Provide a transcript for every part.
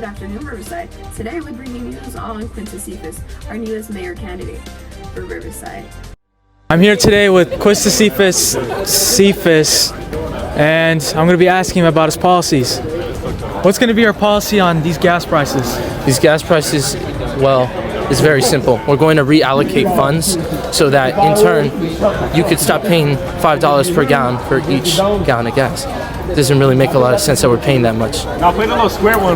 Good afternoon, Riverside. Today we bring you news on Quintus Cephas, our newest mayor candidate for Riverside. I'm here today with Quintus Cephas, and I'm going to be asking him about his policies. What's going to be our policy on these gas prices? These gas prices, well, it's very simple. We're going to reallocate funds so that in turn you could stop paying $5 per gallon for each gallon of gas. It doesn't really make a lot of sense that we're paying that much.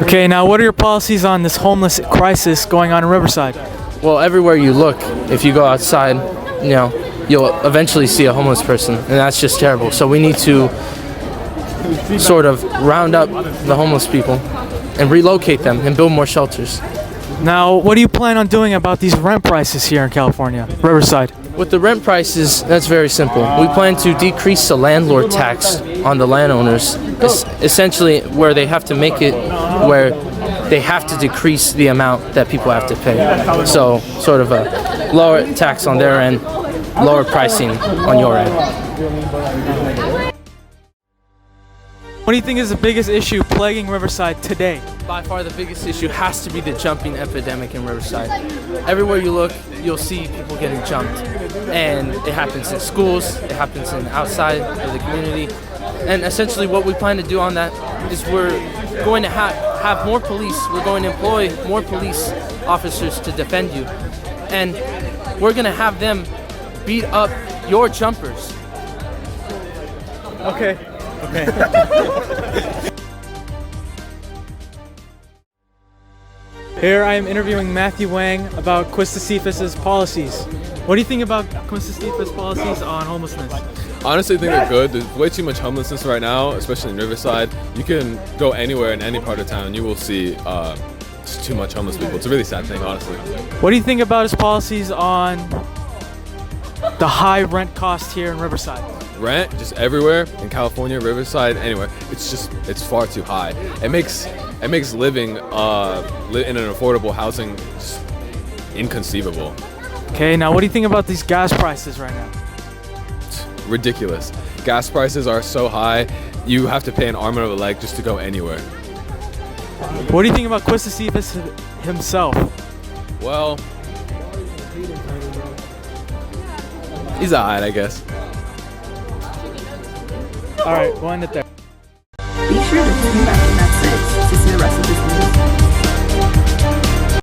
Okay, now what are your policies on this homeless crisis going on in Riverside? Well, everywhere you look, if you go outside, you'll eventually see a homeless person, and that's just terrible. So we need to sort of round up the homeless people and relocate them and build more shelters. Now, what do you plan on doing about these rent prices here in California, Riverside? With the rent prices, that's very simple. We plan to decrease the landlord tax on the landowners, essentially where they have to make it where they have to decrease the amount that people have to pay. So sort of a lower tax on their end, lower pricing on your end. What do you think is the biggest issue plaguing Riverside today? By far the biggest issue has to be the jumping epidemic in Riverside. Everywhere you look, you'll see people getting jumped. And it happens in schools, it happens outside of the community. And essentially what we plan to do on that is we're going to have more police. We're going to employ more police officers to defend you. And we're going to have them beat up your jumpers. Okay. Here I am interviewing Matthew Wang about Quintus Cephas' policies. What do you think about Quintus Cephas' policies on homelessness? Honestly, I think they're good. There's way too much homelessness right now, especially in Riverside. You can go anywhere in any part of town, you will see just too much homeless people. It's a really sad thing, honestly. What do you think about his policies on the high rent cost here in Riverside? Rent, just everywhere in California, Riverside, anywhere. It's far too high. It makes living in an affordable housing just inconceivable. Okay, now what do you think about these gas prices right now? Ridiculous. Gas prices are so high, you have to pay an arm and a leg just to go anywhere. What do you think about Quintus Cephas himself? Well, he's alright, I guess. All right, we'll end it there. Be sure to tune back in at 6 to see the rest of this news.